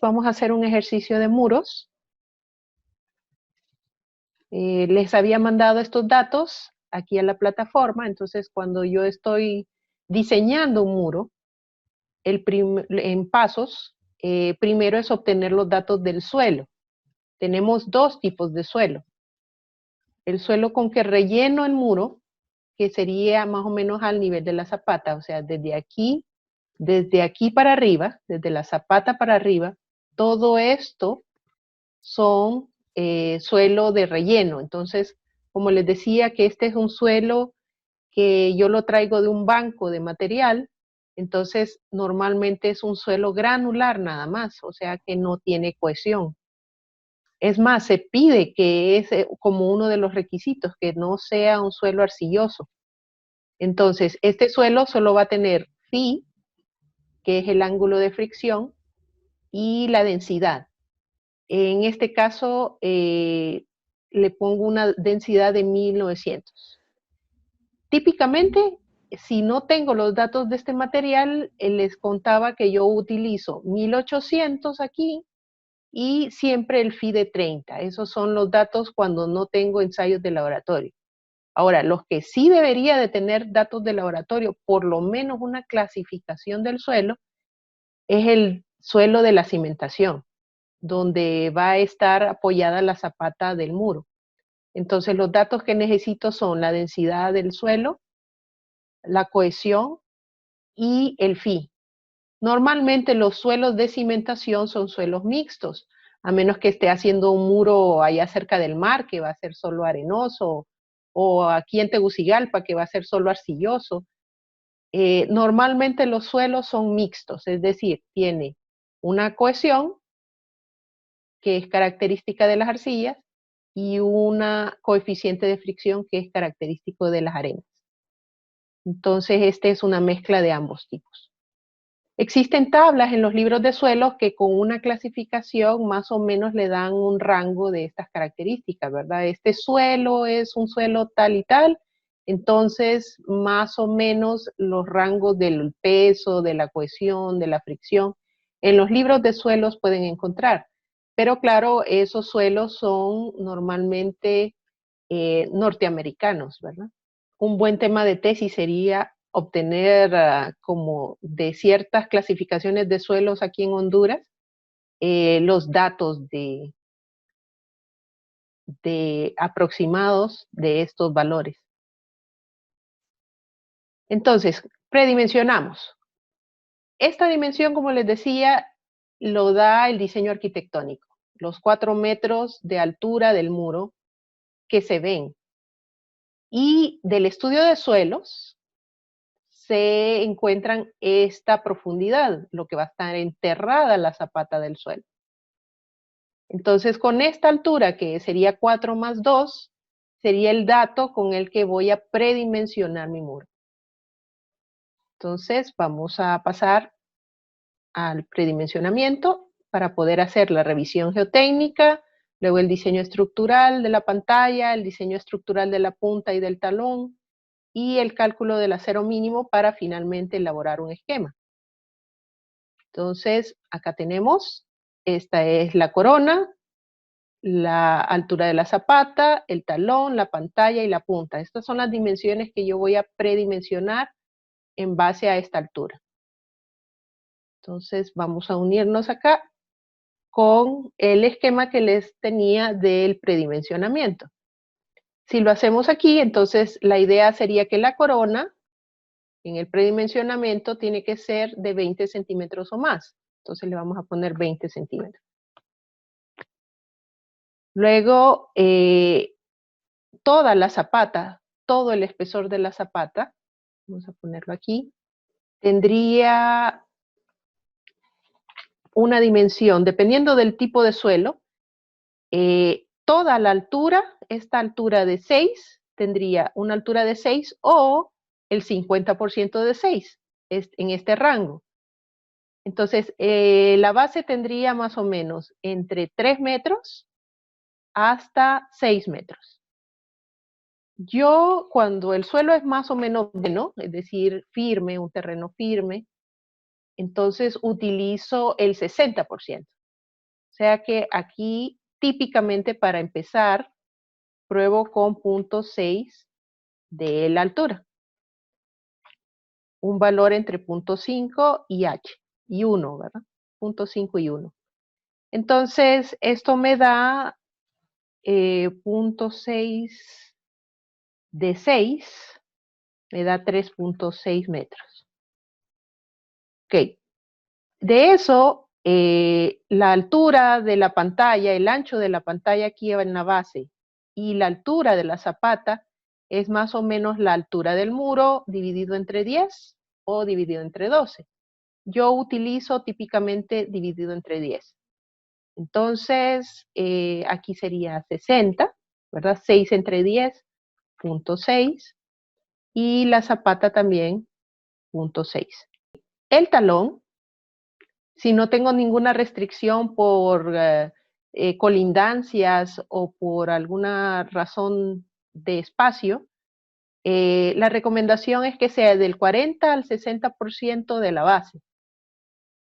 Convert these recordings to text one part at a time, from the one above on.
vamos a hacer un ejercicio de muros. Les había mandado estos datos aquí a la plataforma, entonces cuando yo estoy diseñando un muro, en pasos, primero es obtener los datos del suelo. Tenemos dos tipos de suelo. El suelo con que relleno el muro, que sería más o menos al nivel de la zapata, o sea, desde aquí para arriba, desde la zapata para arriba, todo esto son suelo de relleno. Entonces, como les decía que este es un suelo que yo lo traigo de un banco de material, entonces normalmente es un suelo granular nada más, o sea que no tiene cohesión. Es más, se pide que es como uno de los requisitos, que no sea un suelo arcilloso. Entonces, este suelo solo va a tener phi, que es el ángulo de fricción, y la densidad. En este caso, le pongo una densidad de 1900. Típicamente, si no tengo los datos de este material, les contaba que yo utilizo 1800 aquí y siempre el phi de 30. Esos son los datos cuando no tengo ensayos de laboratorio. Ahora, los que sí debería de tener datos de laboratorio, por lo menos una clasificación del suelo, es el suelo de la cimentación, donde va a estar apoyada la zapata del muro. Entonces, los datos que necesito son la densidad del suelo, la cohesión y el phi. Normalmente los suelos de cimentación son suelos mixtos, a menos que esté haciendo un muro allá cerca del mar, que va a ser solo arenoso, o aquí en Tegucigalpa, que va a ser solo arcilloso. Normalmente los suelos son mixtos, es decir, tiene una cohesión, que es característica de las arcillas, y una coeficiente de fricción, que es característico de las arenas. Entonces, esta es una mezcla de ambos tipos. Existen tablas en los libros de suelos que con una clasificación más o menos le dan un rango de estas características, ¿verdad? Este suelo es un suelo tal y tal, entonces más o menos los rangos del peso, de la cohesión, de la fricción, en los libros de suelos pueden encontrar. Pero claro, esos suelos son normalmente norteamericanos, ¿verdad? Un buen tema de tesis sería obtener como de ciertas clasificaciones de suelos aquí en Honduras, los datos de aproximados de estos valores. Entonces, predimensionamos. Esta dimensión, como les decía, lo da el diseño arquitectónico. Los 4 metros de altura del muro que se ven. Y del estudio de suelos, se encuentran esta profundidad, lo que va a estar enterrada la zapata del suelo. Entonces, con esta altura, que sería 4 más 2, sería el dato con el que voy a predimensionar mi muro. Entonces, vamos a pasar al predimensionamiento para poder hacer la revisión geotécnica, luego el diseño estructural de la pantalla, el diseño estructural de la punta y del talón, y el cálculo del acero mínimo para finalmente elaborar un esquema. Entonces, acá tenemos, esta es la corona, la altura de la zapata, el talón, la pantalla y la punta. Estas son las dimensiones que yo voy a predimensionar en base a esta altura. Entonces, vamos a unirnos acá con el esquema que les tenía del predimensionamiento. Si lo hacemos aquí, entonces la idea sería que la corona en el predimensionamiento tiene que ser de 20 centímetros o más. Entonces le vamos a poner 20 centímetros. Luego, toda la zapata, todo el espesor de la zapata, vamos a ponerlo aquí, tendría una dimensión, dependiendo del tipo de suelo, toda la altura, esta altura de 6, tendría una altura de 6 o el 50% de 6, en este rango. Entonces, la base tendría más o menos entre 3 metros hasta 6 metros. Yo, cuando el suelo es más o menos bueno, es decir, firme, un terreno firme, entonces utilizo el 60%. sea que aquí, típicamente para empezar, pruebo con 0.6 de la altura. Un valor entre 0.5 y h, y 1, ¿verdad? 0.5 y 1. Entonces, esto me da 0.6 de 6, me da 3.6 metros. Ok. De eso, la altura de la pantalla, el ancho de la pantalla aquí en la base y la altura de la zapata es más o menos la altura del muro dividido entre 10 o dividido entre 12. Yo utilizo típicamente dividido entre 10. Entonces, aquí sería 60, ¿verdad? 6 entre 10, 0.6. Y la zapata también, 0.6. El talón, si no tengo ninguna restricción por colindancias o por alguna razón de espacio, la recomendación es que sea del 40 al 60% de la base.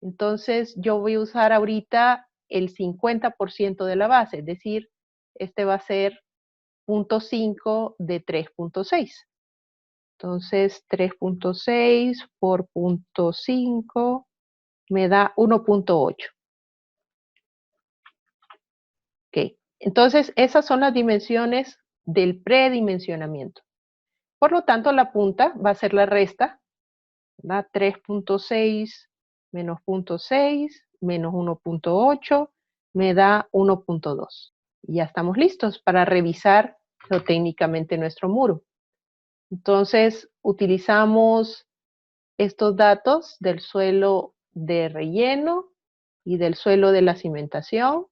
Entonces, yo voy a usar ahorita el 50% de la base, es decir, este va a ser 0.5 de 3.6. Entonces, 3.6 por 0.5 me da 1.8. Ok, entonces esas son las dimensiones del predimensionamiento. Por lo tanto, la punta va a ser la resta, ¿verdad? 3.6 menos 0.6 menos 1.8 me da 1.2. Y ya estamos listos para revisar geotécnicamente nuestro muro. Entonces, utilizamos estos datos del suelo de relleno y del suelo de la cimentación,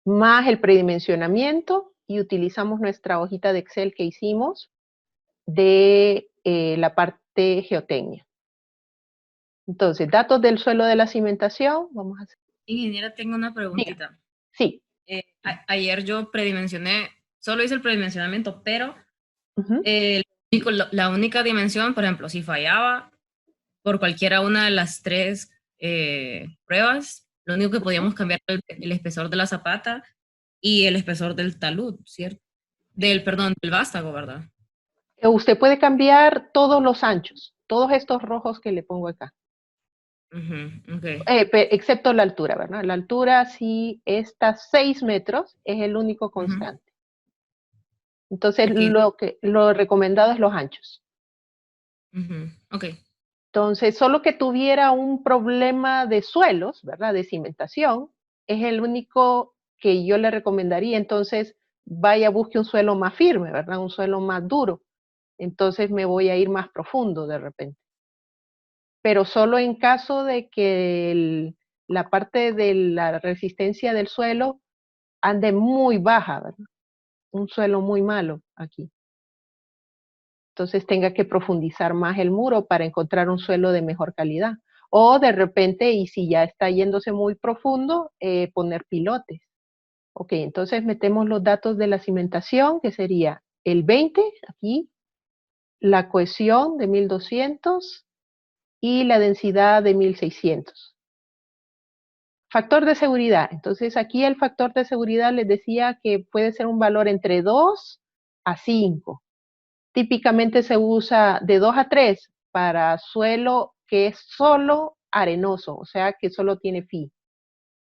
más el predimensionamiento, y utilizamos nuestra hojita de Excel que hicimos de la parte geotecnia. Entonces, datos del suelo de la cimentación, vamos a hacer. Ingeniera, tengo una preguntita. Sí. Ayer yo predimensioné, solo hice el predimensionamiento, pero la única dimensión, por ejemplo, si fallaba por cualquiera una de las tres pruebas, lo único que podíamos cambiar era el espesor de la zapata y el espesor del talud, ¿cierto? Perdón, del vástago, ¿verdad? Usted puede cambiar todos los anchos, todos estos rojos que le pongo acá. Okay. Excepto la altura, ¿verdad? La altura, si está 6 metros, es el único constante. Entonces, Okay. lo recomendado es los anchos. Okay. Entonces, solo que tuviera un problema de suelos, ¿verdad? De cimentación, es el único que yo le recomendaría. Entonces, vaya, busque un suelo más firme, ¿verdad? Un suelo más duro. Entonces, me voy a ir más profundo de repente. Pero solo en caso de que la parte de la resistencia del suelo ande muy baja, ¿verdad? Un suelo muy malo aquí. Entonces tenga que profundizar más el muro para encontrar un suelo de mejor calidad. O de repente, y si ya está yéndose muy profundo, poner pilotes. Ok, entonces metemos los datos de la cimentación, que sería el 20, aquí, la cohesión de 1200 y la densidad de 1600. Factor de seguridad. Entonces aquí el factor de seguridad les decía que puede ser un valor entre 2 a 5. Típicamente se usa de 2 a 3 para suelo que es solo arenoso, o sea que solo tiene phi.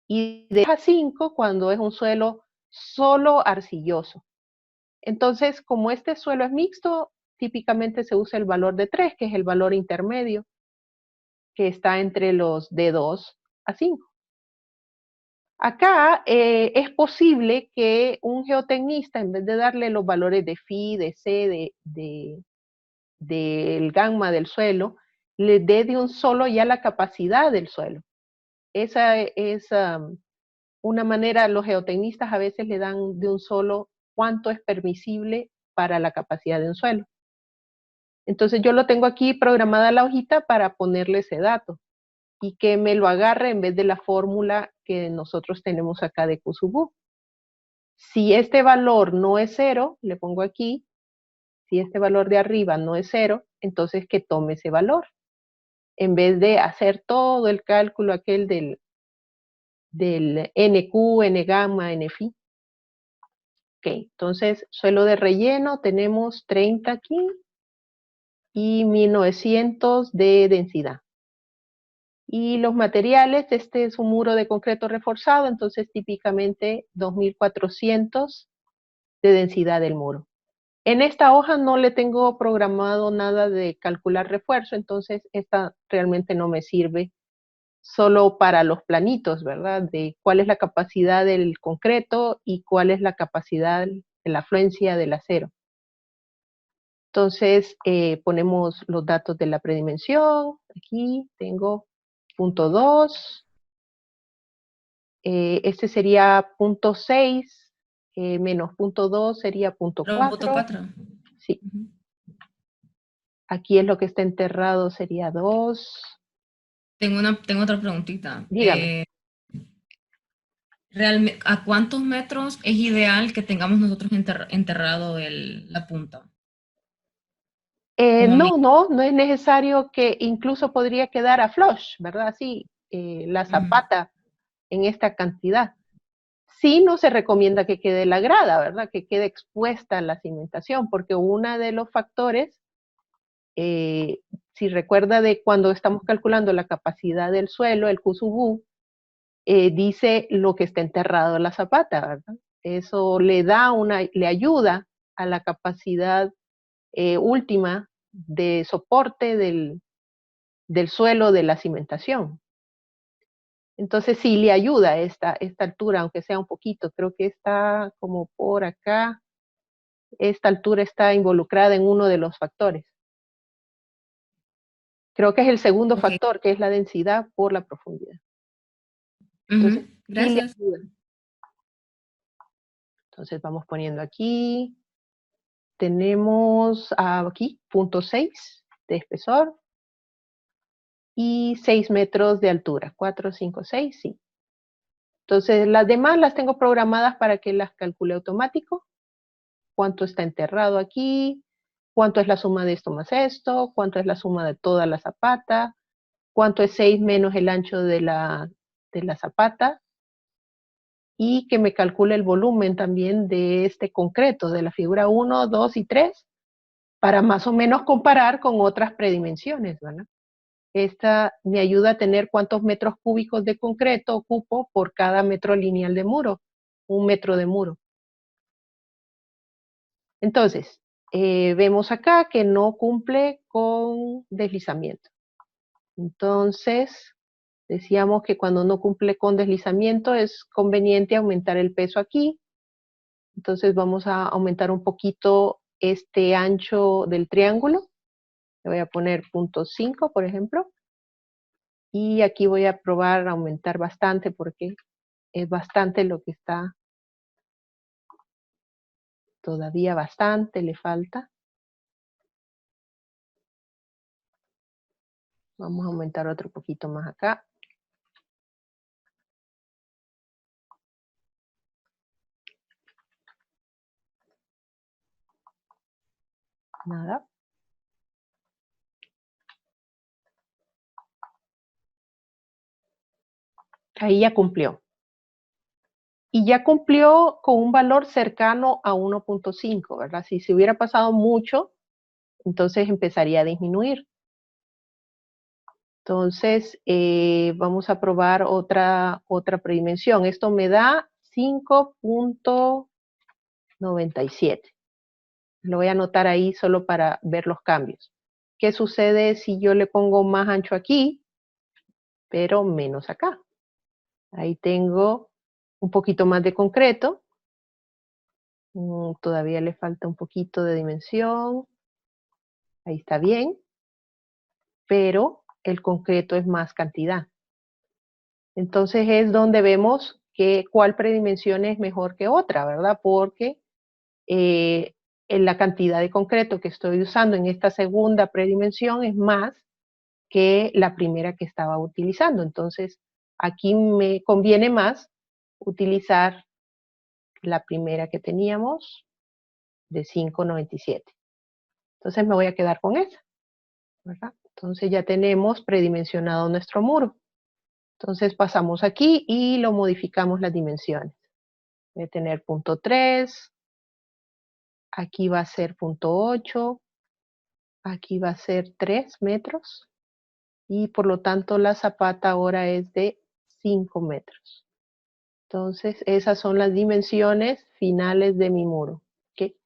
Y de 2 a 5 cuando es un suelo solo arcilloso. Entonces, como este suelo es mixto, típicamente se usa el valor de 3, que es el valor intermedio, que está entre los de 2 a 5. Acá es posible que un geotecnista, en vez de darle los valores de phi, de c, del gamma del suelo, le dé de un solo ya la capacidad del suelo. Esa es una manera, los geotecnistas a veces le dan de un solo cuánto es permisible para la capacidad de un suelo. Entonces yo lo tengo aquí programada la hojita para ponerle ese dato y que me lo agarre en vez de la fórmula que nosotros tenemos acá de Kusubu. Si este valor no es 0, le pongo aquí, si este valor de arriba no es 0, entonces que tome ese valor. En vez de hacer todo el cálculo aquel del NQ, N gamma, N phi. Ok, entonces suelo de relleno tenemos 30 aquí y 1900 de densidad. Y los materiales, este es un muro de concreto reforzado, entonces típicamente 2400 de densidad del muro. En esta hoja no le tengo programado nada de calcular refuerzo, entonces esta realmente no me sirve solo para los planitos, ¿verdad? De cuál es la capacidad del concreto y cuál es la capacidad de la afluencia del acero. Entonces ponemos los datos de la predimensión. Aquí tengo punto 2. Este sería punto 6 menos punto 2 sería punto 4. Sí. Aquí es lo que está enterrado, sería 2. Tengo otra preguntita. Dígame. ¿A cuántos metros es ideal que tengamos nosotros enterrado la punta? No es necesario, que incluso podría quedar a flush, ¿verdad? Sí, la zapata en esta cantidad. Sí, no se recomienda que quede la grada, ¿verdad? Que quede expuesta la cimentación, porque uno de los factores, si recuerda de cuando estamos calculando la capacidad del suelo, el QSUBU, dice lo que está enterrado en la zapata, ¿verdad? Eso le ayuda a la capacidad última de soporte del suelo de la cimentación. Entonces sí le ayuda esta altura, aunque sea un poquito. Creo que está como por acá. Esta altura está involucrada en uno de los factores. Creo que es el segundo factor, que es la densidad por la profundidad. Entonces, gracias. sí le ayuda. Entonces vamos poniendo aquí. Tenemos aquí punto 6 de espesor y 6 metros de altura. 4, 5, 6, sí. Entonces las demás las tengo programadas para que las calcule automático. Cuánto está enterrado aquí, cuánto es la suma de esto más esto, cuánto es la suma de toda la zapata, cuánto es 6 menos el ancho de la zapata, y que me calcule el volumen también de este concreto, de la figura 1, 2 y 3, para más o menos comparar con otras predimensiones, ¿verdad? Esta me ayuda a tener cuántos metros cúbicos de concreto ocupo por cada metro lineal de muro, 1 metro de muro. Entonces, vemos acá que no cumple con deslizamiento. Entonces, decíamos que cuando no cumple con deslizamiento es conveniente aumentar el peso aquí. Entonces vamos a aumentar un poquito este ancho del triángulo. Le voy a poner 0.5, por ejemplo. Y aquí voy a probar a aumentar bastante porque es bastante lo que está. Todavía bastante le falta. Vamos a aumentar otro poquito más acá. Nada. Ahí ya cumplió. Y ya cumplió con un valor cercano a 1.5, ¿verdad? Si se hubiera pasado mucho, entonces empezaría a disminuir. Entonces, vamos a probar otra predimensión. Esto me da 5.97. Lo voy a anotar ahí solo para ver los cambios. ¿Qué sucede si yo le pongo más ancho aquí, pero menos acá? Ahí tengo un poquito más de concreto. Todavía le falta un poquito de dimensión. Ahí está bien. Pero el concreto es más cantidad. Entonces es donde vemos cuál predimensión es mejor que otra, ¿verdad? Porque en la cantidad de concreto que estoy usando en esta segunda predimensión es más que la primera que estaba utilizando. Entonces aquí me conviene más utilizar la primera que teníamos de 5.97. Entonces me voy a quedar con esa, ¿verdad? Entonces ya tenemos predimensionado nuestro muro. Entonces pasamos aquí y lo modificamos las dimensiones. Voy a tener 0.3, aquí va a ser 0.8, aquí va a ser 3 metros y por lo tanto la zapata ahora es de 5 metros. Entonces esas son las dimensiones finales de mi muro. ¿Okay?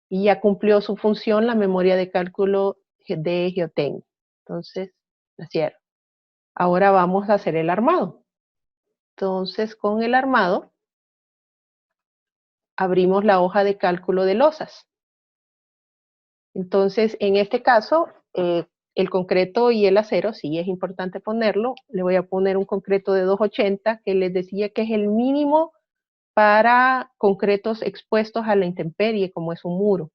Y ya cumplió su función la memoria de cálculo de geotecnia. Entonces la cierro. Ahora vamos a hacer el armado. Entonces con el armado abrimos la hoja de cálculo de losas. Entonces, en este caso, el concreto y el acero, sí es importante ponerlo. Le voy a poner un concreto de 280, que les decía que es el mínimo para concretos expuestos a la intemperie, como es un muro.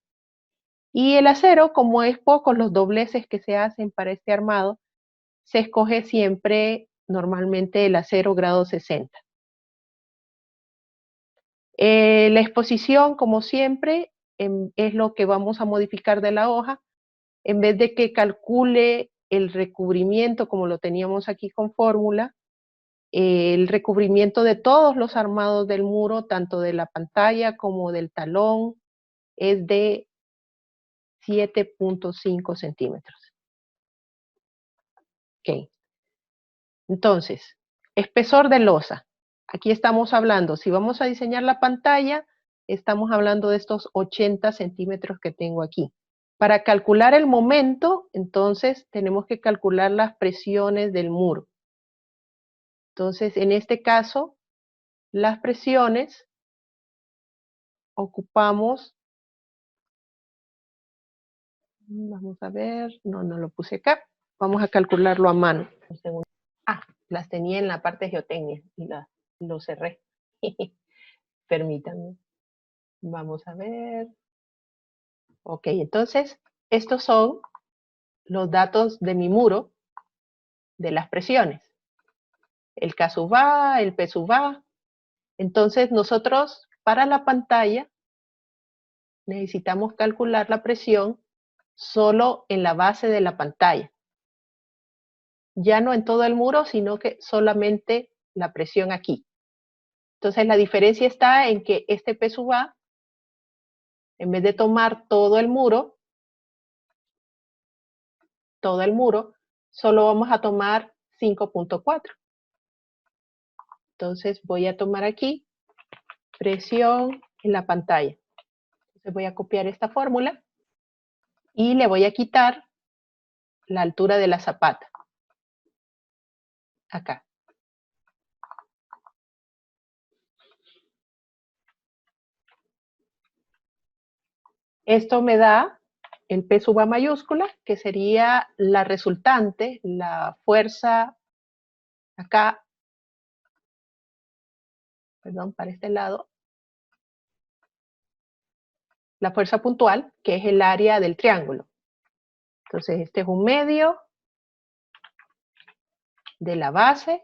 Y el acero, como es pocos los dobleces que se hacen para este armado, se escoge siempre normalmente el acero grado 60. La exposición, como siempre, es lo que vamos a modificar de la hoja. En vez de que calcule el recubrimiento, como lo teníamos aquí con fórmula, el recubrimiento de todos los armados del muro, tanto de la pantalla como del talón, es de 7.5 centímetros. Ok. Entonces, espesor de losa. Aquí estamos hablando, si vamos a diseñar la pantalla, estamos hablando de estos 80 centímetros que tengo aquí. Para calcular el momento, entonces, tenemos que calcular las presiones del muro. Entonces, en este caso, las presiones ocupamos, vamos a ver, no lo puse acá, vamos a calcularlo a mano. Las tenía en la parte de geotecnia y lo cerré. Permítanme. Vamos a ver. Ok, entonces, estos son los datos de mi muro de las presiones. El K sub A, el P sub A. Entonces, nosotros, para la pantalla, necesitamos calcular la presión solo en la base de la pantalla. Ya no en todo el muro, sino que solamente la presión aquí. Entonces, la diferencia está en que este P sub A, en vez de tomar todo el muro, solo vamos a tomar 5.4. Entonces, voy a tomar aquí presión en la pantalla. Entonces, voy a copiar esta fórmula y le voy a quitar la altura de la zapata. Acá. Esto me da el P sub A mayúscula, que sería la resultante, la fuerza acá, perdón, para este lado, la fuerza puntual, que es el área del triángulo. Entonces, este es un medio de la base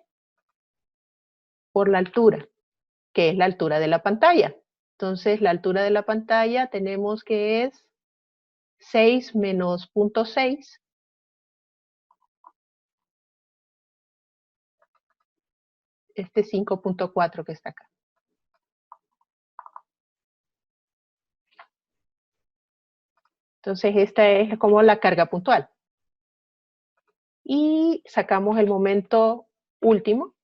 por la altura, que es la altura de la pantalla. Entonces, la altura de la pantalla tenemos que es 6 menos 0.6. Este 5.4 que está acá. Entonces, esta es como la carga puntual. Y sacamos el momento último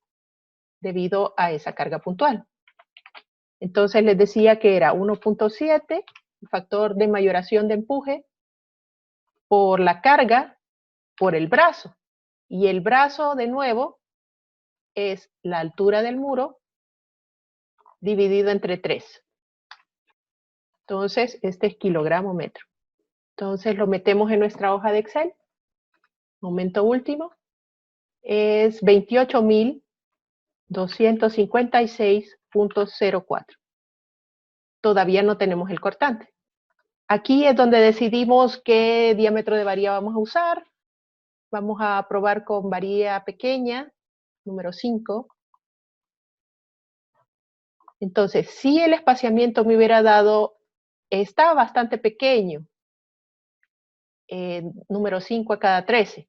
debido a esa carga puntual. Entonces, les decía que era 1.7, el factor de mayoración de empuje, por la carga, por el brazo. Y el brazo, de nuevo, es la altura del muro dividido entre 3. Entonces, este es kilogramo metro. Entonces, lo metemos en nuestra hoja de Excel. Momento último es 28.256.04. Todavía no tenemos el cortante. Aquí es donde decidimos qué diámetro de varilla vamos a usar. Vamos a probar con varilla pequeña, número 5. Entonces, si el espaciamiento me hubiera dado, está bastante pequeño, número 5 a cada 13,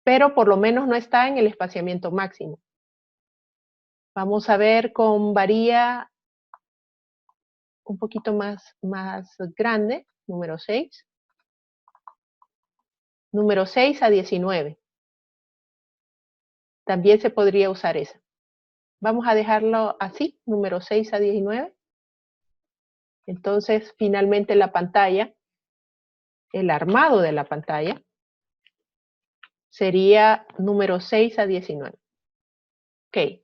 pero por lo menos no está en el espaciamiento máximo. Vamos a ver con varía un poquito más grande, número 6. Número 6 a 19. También se podría usar esa. Vamos a dejarlo así, número 6 a 19. Entonces, finalmente la pantalla, el armado de la pantalla, sería número 6 a 19. Ok.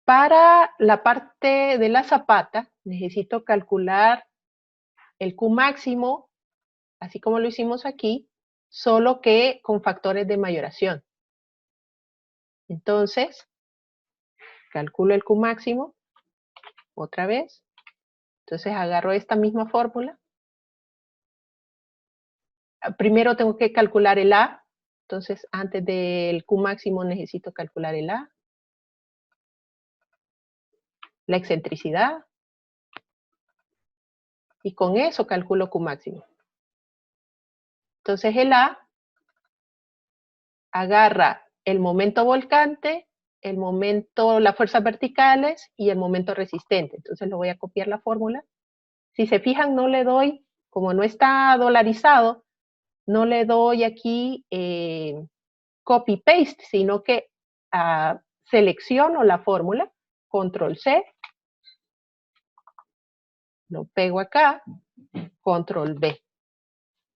Para la parte de la zapata, necesito calcular el Q máximo, así como lo hicimos aquí, solo que con factores de mayoración. Entonces, calculo el Q máximo, otra vez. Entonces agarro esta misma fórmula. Primero tengo que calcular el A. Entonces, antes del Q máximo necesito calcular el A. La excentricidad. Y con eso calculo Q máximo. Entonces el A agarra el momento volcante, el momento, las fuerzas verticales y el momento resistente. Entonces lo voy a copiar la fórmula. Si se fijan, no le doy, como no está dolarizado, no le doy aquí copy-paste, sino que selecciono la fórmula, control C, lo pego acá, control V.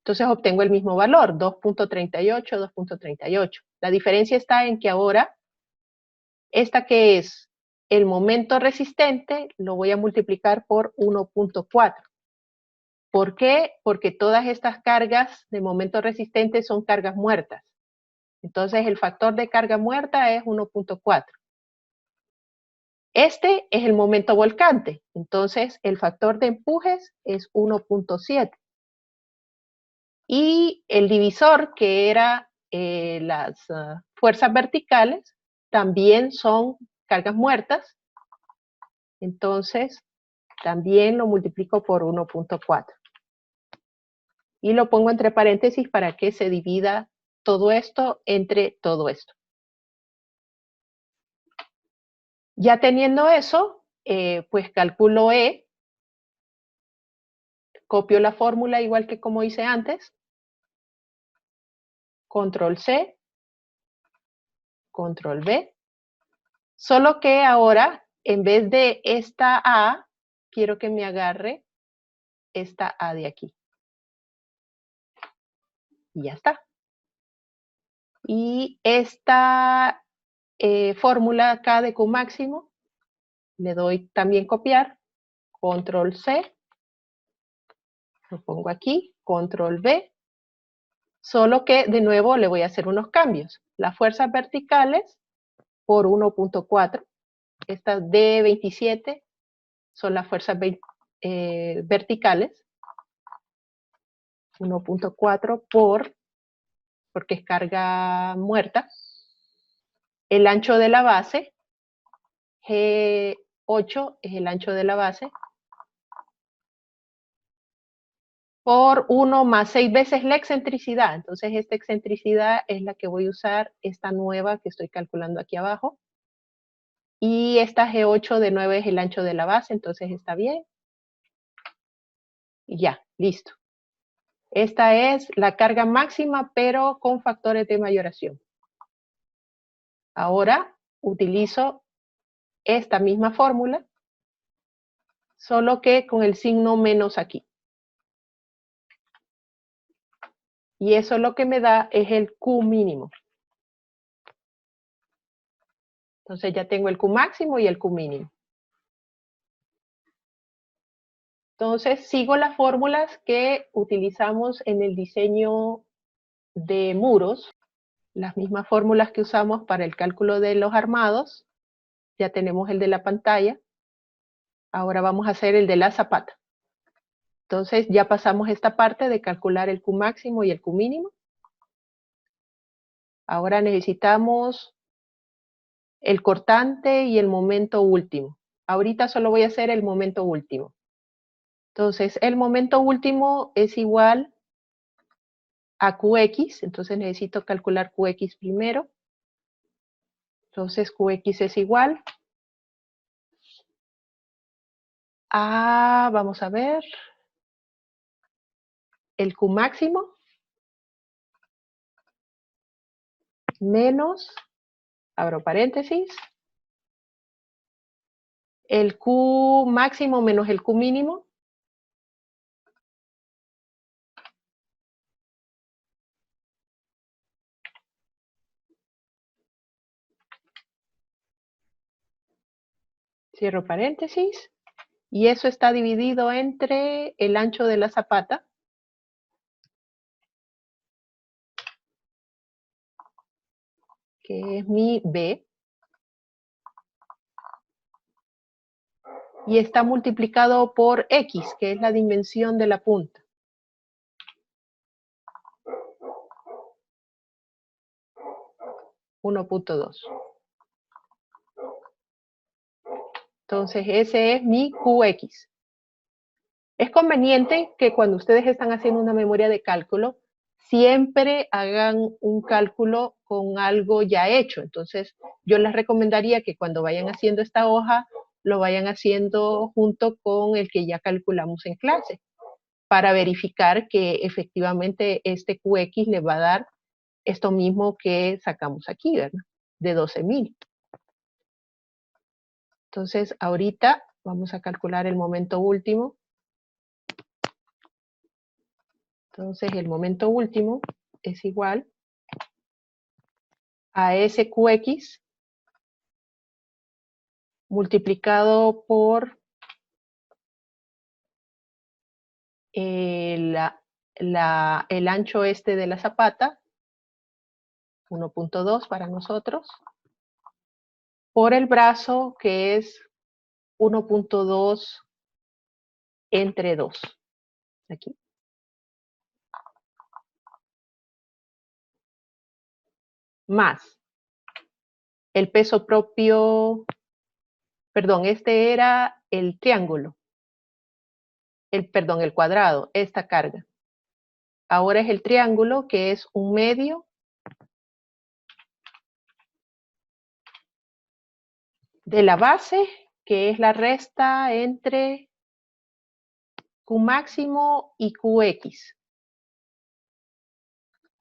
Entonces obtengo el mismo valor, 2.38, 2.38. La diferencia está en que ahora, esta que es el momento resistente, lo voy a multiplicar por 1.4. ¿Por qué? Porque todas estas cargas de momento resistente son cargas muertas. Entonces el factor de carga muerta es 1.4. Este es el momento volcante, entonces el factor de empujes es 1.7. Y el divisor, que era las fuerzas verticales, también son cargas muertas, entonces también lo multiplico por 1.4. Y lo pongo entre paréntesis para que se divida todo esto entre todo esto. Ya teniendo eso, pues calculo E, copio la fórmula igual que como hice antes, control C, control V, solo que ahora, en vez de esta A, quiero que me agarre esta A de aquí. Y ya está. Y esta fórmula acá de Q máximo, le doy también copiar, control C, lo pongo aquí, control V, solo que de nuevo le voy a hacer unos cambios. Las fuerzas verticales por 1.4, estas D27 son las fuerzas verticales, 1.4 porque es carga muerta. El ancho de la base, G8 es el ancho de la base, por 1 más 6 veces la excentricidad. Entonces esta excentricidad es la que voy a usar, esta nueva que estoy calculando aquí abajo. Y esta G8 de 9 es el ancho de la base, entonces está bien. Y ya, listo. Esta es la carga máxima, pero con factores de mayoración. Ahora utilizo esta misma fórmula, solo que con el signo menos aquí. Y eso lo que me da es el Q mínimo. Entonces ya tengo el Q máximo y el Q mínimo. Entonces sigo las fórmulas que utilizamos en el diseño de muros, las mismas fórmulas que usamos para el cálculo de los armados. Ya tenemos el de la pantalla. Ahora vamos a hacer el de la zapata. Entonces ya pasamos esta parte de calcular el Q máximo y el Q mínimo. Ahora necesitamos el cortante y el momento último. Ahorita solo voy a hacer el momento último. Entonces el momento último es igual a Qx, entonces necesito calcular Qx primero. Entonces Qx es igual vamos a ver, el Q máximo menos, abro paréntesis, el Q máximo menos el Q mínimo, cierro paréntesis, y eso está dividido entre el ancho de la zapata, que es mi B, y está multiplicado por X, que es la dimensión de la punta. $1.2. Entonces, ese es mi QX. Es conveniente que cuando ustedes están haciendo una memoria de cálculo, siempre hagan un cálculo con algo ya hecho. Entonces, yo les recomendaría que cuando vayan haciendo esta hoja, lo vayan haciendo junto con el que ya calculamos en clase, para verificar que efectivamente este QX le va a dar esto mismo que sacamos aquí, ¿verdad? De 12,000. Entonces, ahorita vamos a calcular el momento último. Entonces, el momento último es igual a ese QX multiplicado por el ancho este de la zapata, 1.2 para nosotros, por el brazo, que es 1.2 entre 2. Aquí. Más el peso propio, perdón, este era el triángulo, el cuadrado, esta carga. Ahora es el triángulo, que es 1/2 de la base, que es la resta entre Q máximo y QX.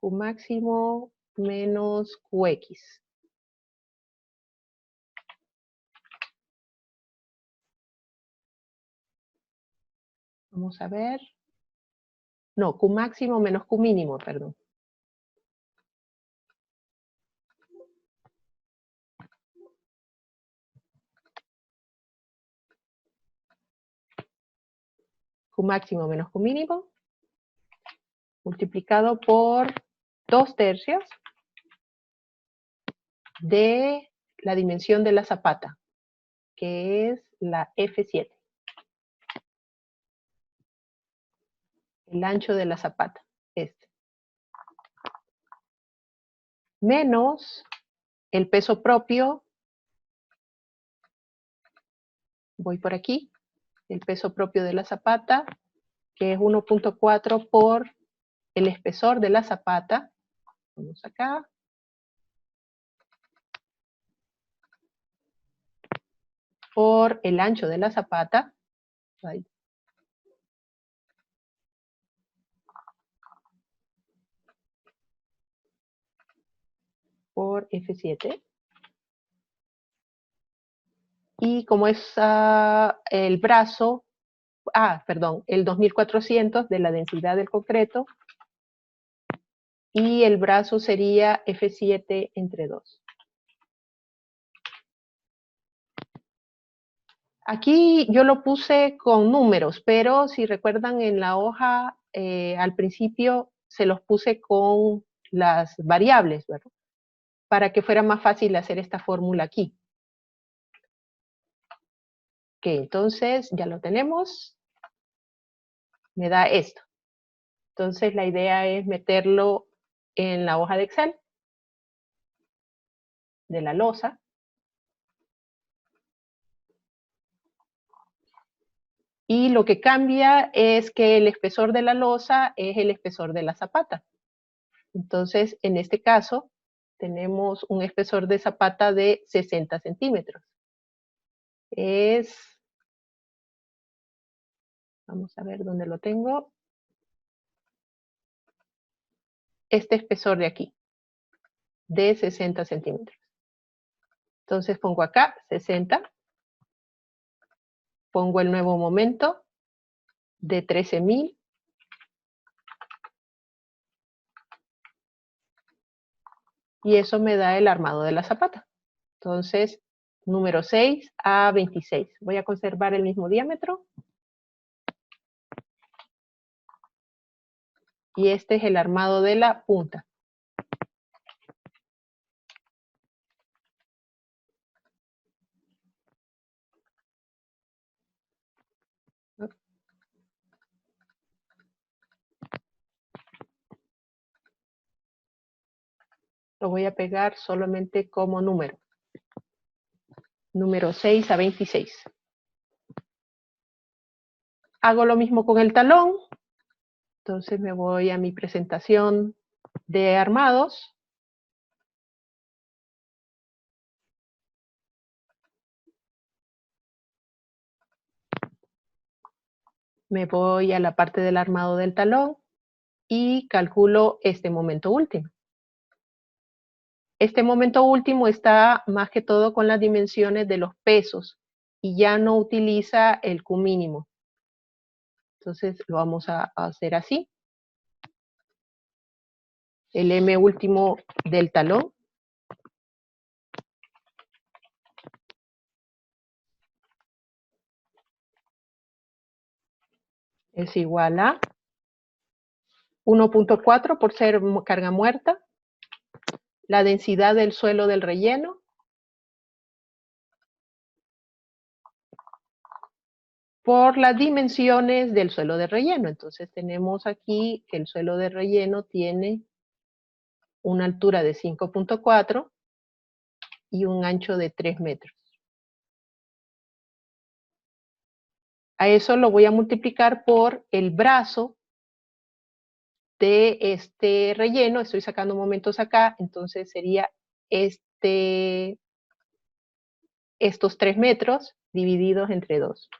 Q máximo menos QX. Vamos a ver. No, Q máximo menos Q mínimo, perdón. Q máximo menos Q mínimo multiplicado por 2/3 de la dimensión de la zapata, que es la F7. El ancho de la zapata, este. Menos el peso propio, voy por aquí, el peso propio de la zapata, que es 1.4 por el espesor de la zapata. Vamos acá. Por el ancho de la zapata. Ahí. Por F7. Y como es el brazo, perdón, el 2400 de la densidad del concreto, y el brazo sería F7 entre 2. Aquí yo lo puse con números, pero si recuerdan en la hoja, al principio se los puse con las variables, ¿verdad? Para que fuera más fácil hacer esta fórmula aquí. Ok, entonces ya lo tenemos. Me da esto. Entonces la idea es meterlo en la hoja de Excel de la losa. Y lo que cambia es que el espesor de la losa es el espesor de la zapata. Entonces, en este caso, tenemos un espesor de zapata de 60 centímetros. Es Vamos a ver dónde lo tengo. Este espesor de aquí, de 60 centímetros. Entonces pongo acá 60. Pongo el nuevo momento de 13.000. Y eso me da el armado de la zapata. Entonces, número 6 a 26. Voy a conservar el mismo diámetro. Y este es el armado de la punta. Lo voy a pegar solamente como número. Número 6 a 26. Hago lo mismo con el talón. Entonces me voy a mi presentación de armados. Me voy a la parte del armado del talón y calculo este momento último. Este momento último está más que todo con las dimensiones de los pesos y ya no utiliza el Q mínimo. Entonces lo vamos a hacer así. El M último del talón es igual a 1.4 por ser carga muerta, la densidad del suelo del relleno, por las dimensiones del suelo de relleno. Entonces tenemos aquí que el suelo de relleno tiene una altura de 5.4 y un ancho de 3 metros. A eso lo voy a multiplicar por el brazo de este relleno. Estoy sacando momentos acá, entonces sería estos 3 metros divididos entre 2.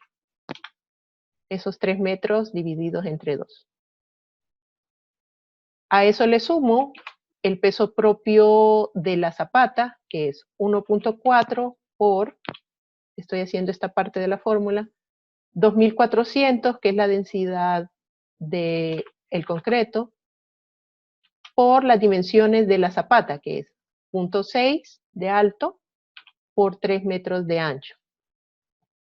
Esos 3 metros divididos entre 2. A eso le sumo el peso propio de la zapata, que es 1.4 por, estoy haciendo esta parte de la fórmula, 2.400, que es la densidad del concreto, por las dimensiones de la zapata, que es 0.6 de alto por 3 metros de ancho.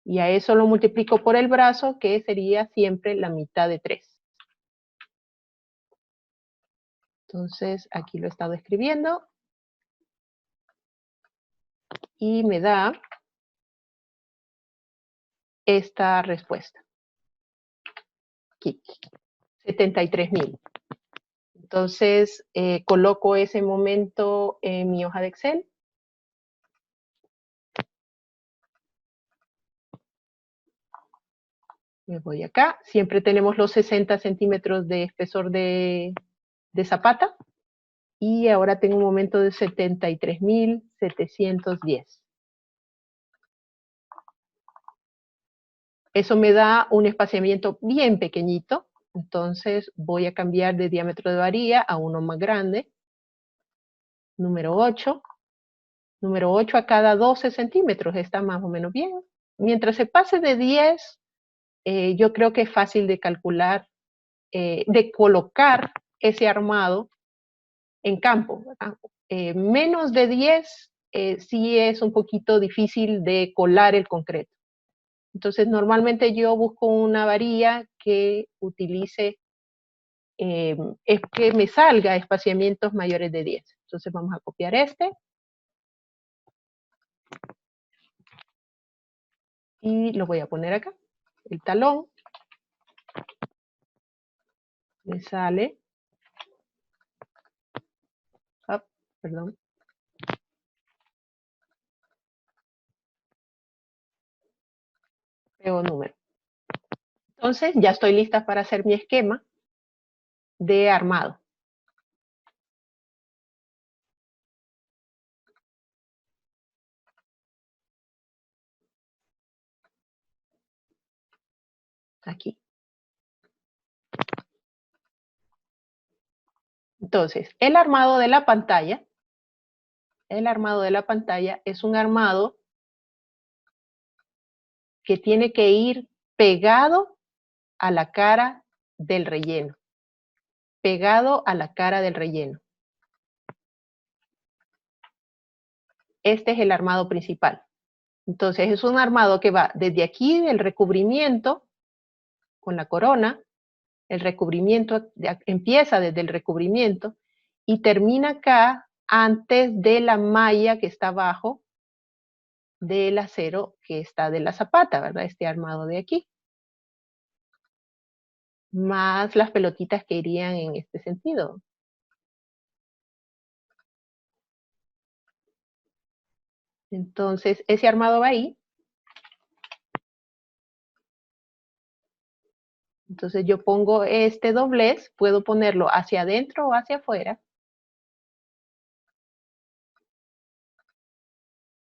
Y a eso lo multiplico por el brazo, que sería siempre la mitad de 3. Entonces, aquí lo he estado escribiendo. Y me da esta respuesta. Aquí, 73.000. Entonces, coloco ese momento en mi hoja de Excel. Me voy acá. Siempre tenemos los 60 centímetros de espesor de zapata. Y ahora tengo un momento de 73.710. Eso me da un espaciamiento bien pequeñito. Entonces voy a cambiar de diámetro de varilla a uno más grande. Número 8. Número 8 a cada 12 centímetros. Está más o menos bien. Mientras se pase de 10, yo creo que es fácil de calcular, de colocar ese armado en campo. Menos de 10 sí es un poquito difícil de colar el concreto. Entonces normalmente yo busco una varilla que utilice, es que me salga espaciamientos mayores de 10. Entonces vamos a copiar este. Y lo voy a poner acá. El talón. Me sale. Perdón. Pego número. Entonces ya estoy lista para hacer mi esquema de armado. Aquí. Entonces, el armado de la pantalla es un armado que tiene que ir pegado a la cara del relleno. Pegado a la cara del relleno. Este es el armado principal. Entonces, es un armado que va desde aquí del recubrimiento, con la corona, el recubrimiento empieza desde el recubrimiento y termina acá antes de la malla que está abajo del acero que está de la zapata, ¿verdad? Este armado de aquí. Más las pelotitas que irían en este sentido. Entonces, ese armado va ahí. Entonces yo pongo este doblez, puedo ponerlo hacia adentro o hacia afuera.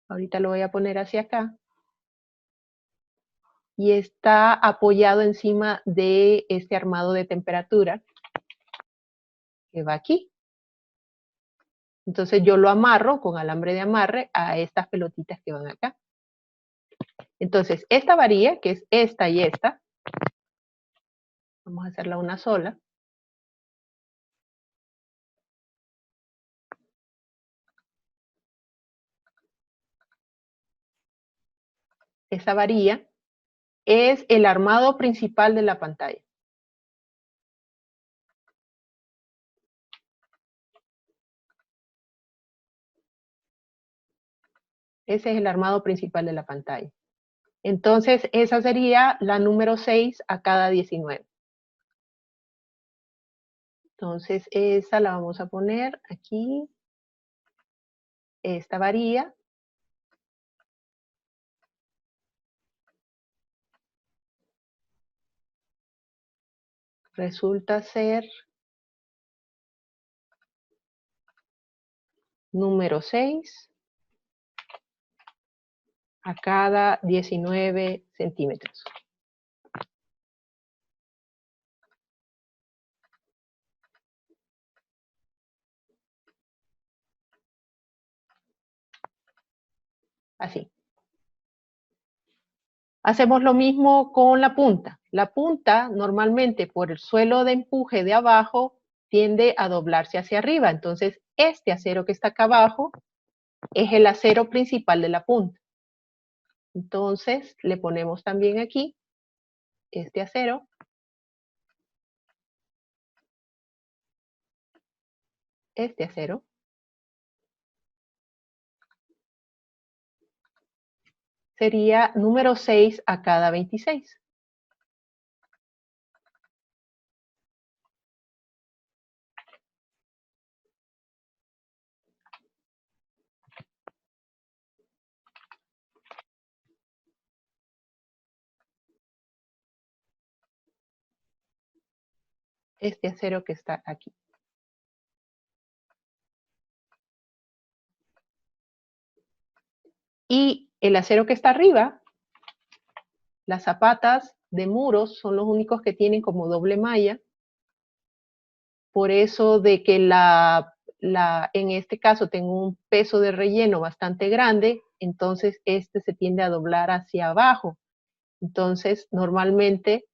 Ahorita lo voy a poner hacia acá. Y está apoyado encima de este armado de temperatura que va aquí. Entonces yo lo amarro con alambre de amarre a estas pelotitas que van acá. Entonces esta varilla, que es esta y esta, vamos a hacerla una sola. Esa varilla es el armado principal de la pantalla. Ese es el armado principal de la pantalla. Entonces, esa sería la número 6 a cada 19. Entonces, esa la vamos a poner aquí. Esta varilla. Resulta ser número 6 a cada 19 centímetros. Así. Hacemos lo mismo con la punta. La punta, normalmente, por el suelo de empuje de abajo, tiende a doblarse hacia arriba. Entonces, este acero que está acá abajo es el acero principal de la punta. Entonces, le ponemos también aquí este acero. Este acero. Sería número 6 a cada 26. Este acero que está aquí. Y el acero que está arriba, las zapatas de muros son los únicos que tienen como doble malla. Por eso de que en este caso tengo un peso de relleno bastante grande, entonces este se tiende a doblar hacia abajo. Entonces, normalmente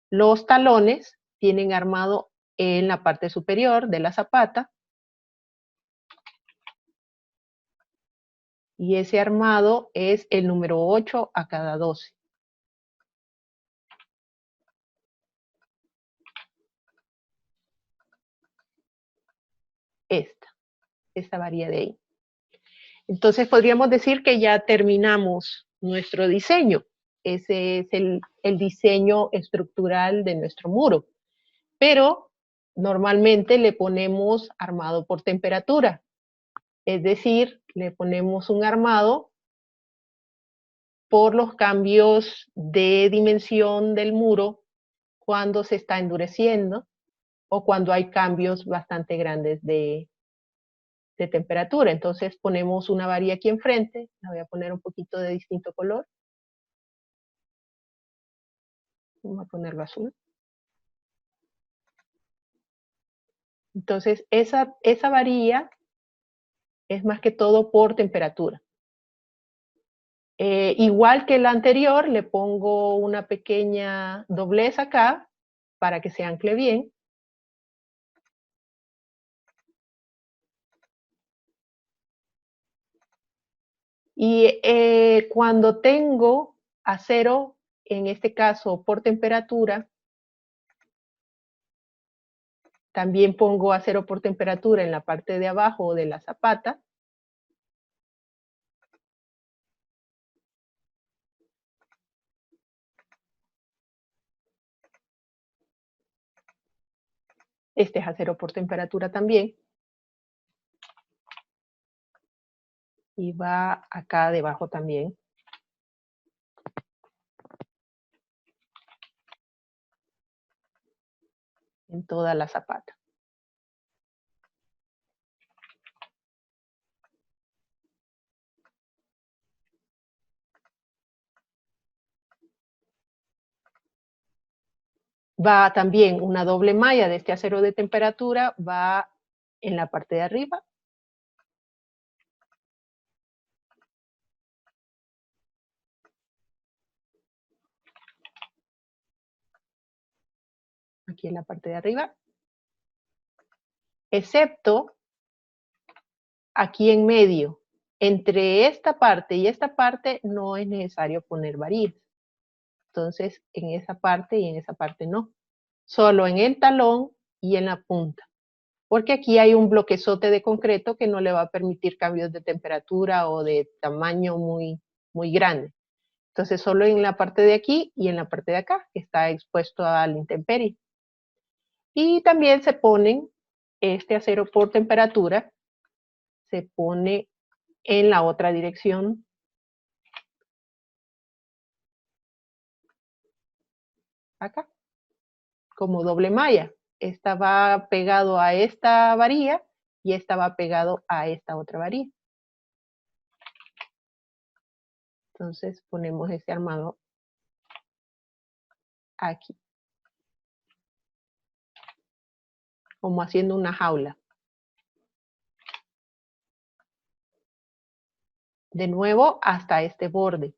los talones tienen armado en la parte superior de la zapata. Y ese armado es el número 8 a cada 12. Esta varía de ahí. Entonces podríamos decir que ya terminamos nuestro diseño. Ese es el diseño estructural de nuestro muro. Pero normalmente le ponemos armado por temperatura. Es decir, le ponemos un armado por los cambios de dimensión del muro cuando se está endureciendo o cuando hay cambios bastante grandes de temperatura. Entonces ponemos una varilla aquí enfrente, la voy a poner un poquito de distinto color. Vamos a ponerlo azul. Entonces, esa varilla es más que todo por temperatura. Igual que la anterior, le pongo una pequeña doblez acá para que se ancle bien. Y cuando tengo acero, en este caso por temperatura, también pongo acero por temperatura en la parte de abajo de la zapata. Este es acero por temperatura también. Y va acá debajo también. En toda la zapata. Va también una doble malla de este acero de temperatura, va en la parte de arriba. Aquí en la parte de arriba. Excepto aquí en medio. Entre esta parte y esta parte no es necesario poner varillas. Entonces, en esa parte y en esa parte no. Solo en el talón y en la punta. Porque aquí hay un bloquezote de concreto que no le va a permitir cambios de temperatura o de tamaño muy grande. Entonces, solo en la parte de aquí y en la parte de acá, que está expuesto a la intemperie. Y también se ponen este acero por temperatura, se pone en la otra dirección. Acá, como doble malla. Esta va pegado a esta varilla y esta va pegado a esta otra varilla. Entonces ponemos este armado aquí. Como haciendo una jaula. De nuevo hasta este borde.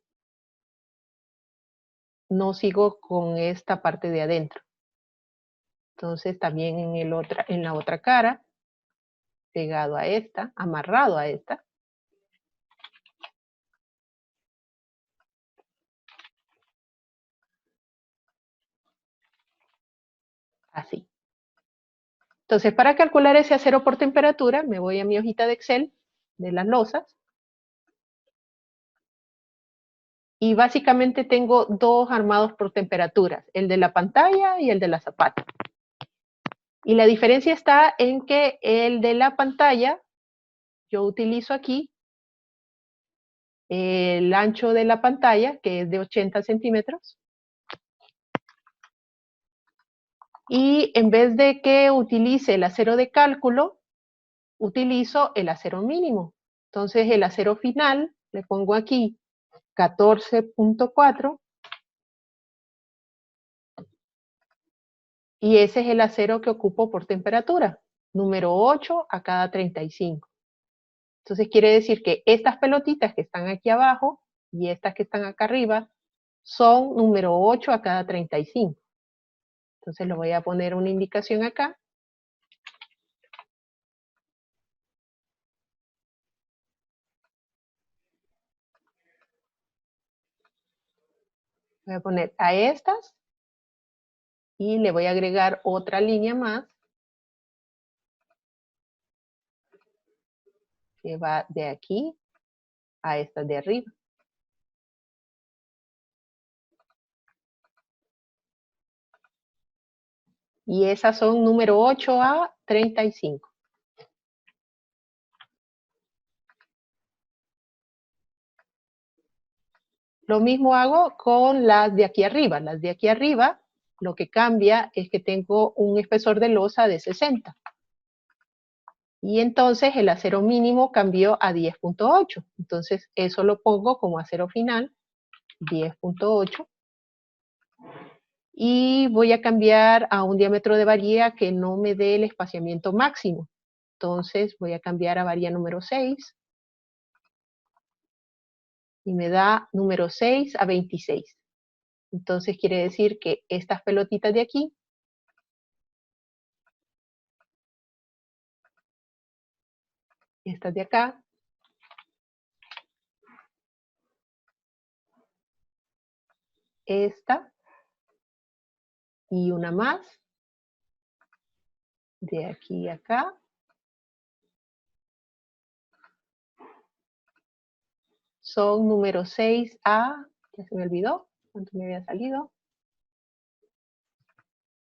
No sigo con esta parte de adentro. Entonces también en la otra cara, pegado a esta, amarrado a esta. Así. Entonces, para calcular ese acero por temperatura, me voy a mi hojita de Excel de las losas. Y básicamente tengo dos armados por temperaturas, el de la pantalla y el de la zapata. Y la diferencia está en que el de la pantalla, yo utilizo aquí el ancho de la pantalla, que es de 80 centímetros. Y en vez de que utilice el acero de cálculo, utilizo el acero mínimo. Entonces el acero final, le pongo aquí 14.4. Y ese es el acero que ocupo por temperatura, número 8 a cada 35. Entonces quiere decir que estas pelotitas que están aquí abajo y estas que están acá arriba son número 8 a cada 35. Entonces le voy a poner una indicación acá. Voy a poner a estas y le voy a agregar otra línea más que va de aquí a estas de arriba. Y esas son número 8 a 35. Lo mismo hago con las de aquí arriba. Las de aquí arriba, lo que cambia es que tengo un espesor de losa de 60. Y entonces el acero mínimo cambió a 10.8. Entonces eso lo pongo como acero final, 10.8. y voy a cambiar a un diámetro de varilla que no me dé el espaciamiento máximo. Entonces voy a cambiar a varilla número 6 y me da número 6 a 26. Entonces quiere decir que estas pelotitas de aquí estas de acá esta y una más de aquí a acá son número 6 a, ya se me olvidó, ¿cuánto me había salido?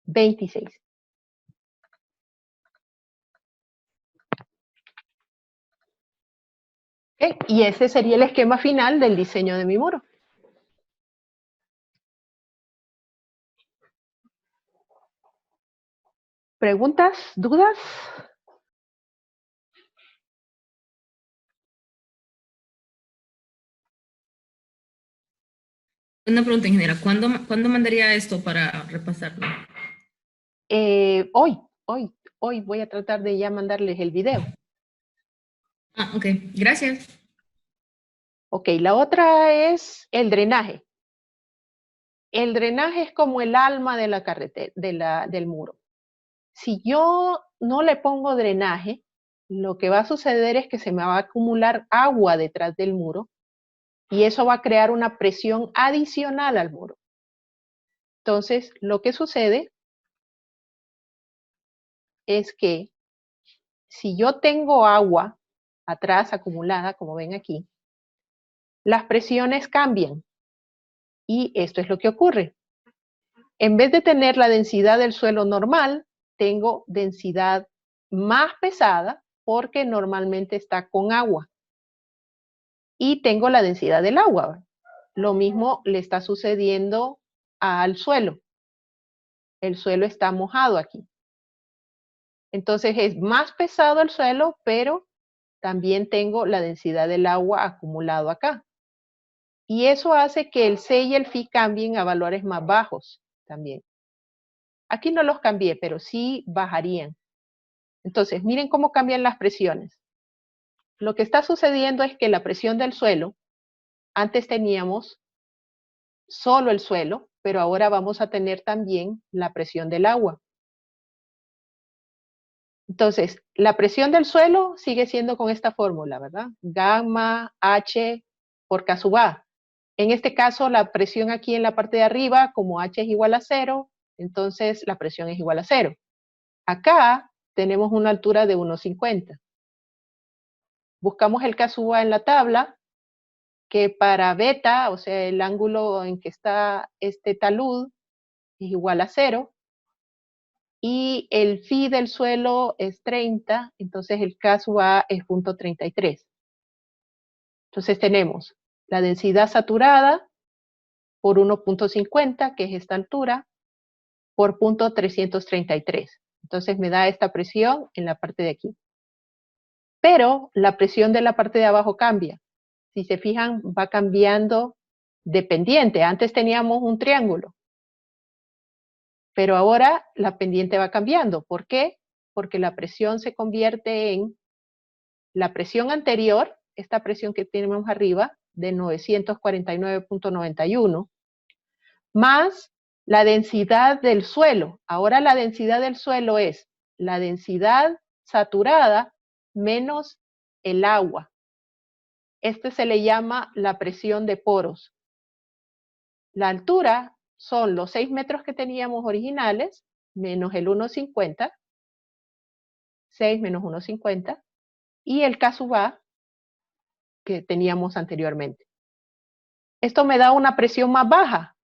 26. Okay. Y ese sería el esquema final del diseño de mi muro. ¿Preguntas? ¿Dudas? Una pregunta, ingeniera. ¿Cuándo mandaría esto para repasarlo? Hoy voy a tratar de ya mandarles el video. Ah, ok. Gracias. Ok, la otra es el drenaje. El drenaje es como el alma de la carretera, del muro. Si yo no le pongo drenaje, lo que va a suceder es que se me va a acumular agua detrás del muro y eso va a crear una presión adicional al muro. Entonces, lo que sucede es que si yo tengo agua atrás acumulada, como ven aquí, las presiones cambian y esto es lo que ocurre. En vez de tener la densidad del suelo normal, tengo densidad más pesada porque normalmente está con agua. Y tengo la densidad del agua. Lo mismo le está sucediendo al suelo. El suelo está mojado aquí. Entonces es más pesado el suelo, pero también tengo la densidad del agua acumulado acá. Y eso hace que el C y el Φ cambien a valores más bajos también. Aquí no los cambié, pero sí bajarían. Entonces, miren cómo cambian las presiones. Lo que está sucediendo es que la presión del suelo, antes teníamos solo el suelo, pero ahora vamos a tener también la presión del agua. Entonces, la presión del suelo sigue siendo con esta fórmula, ¿verdad? Gamma H por K sub A. En este caso, la presión aquí en la parte de arriba, como H es igual a 0, entonces la presión es igual a 0. Acá tenemos una altura de 1,50. Buscamos el K sub A en la tabla, que para beta, o sea, el ángulo en que está este talud, es igual a 0. Y el phi del suelo es 30, entonces el K sub A es 0.33. Entonces tenemos la densidad saturada por 1.50, que es esta altura, por 0.333. Entonces me da esta presión en la parte de aquí. Pero la presión de la parte de abajo cambia. Si se fijan, va cambiando de pendiente. Antes teníamos un triángulo, pero ahora la pendiente va cambiando. ¿Por qué? Porque la presión se convierte en la presión anterior, esta presión que tenemos arriba, de 949.91, más la densidad del suelo. Ahora la densidad del suelo es la densidad saturada menos el agua. Este se le llama la presión de poros. La altura son los 6 metros que teníamos originales, menos el 1,50, 6 menos 1,50, y el K sub A que teníamos anteriormente. Esto me da una presión más baja.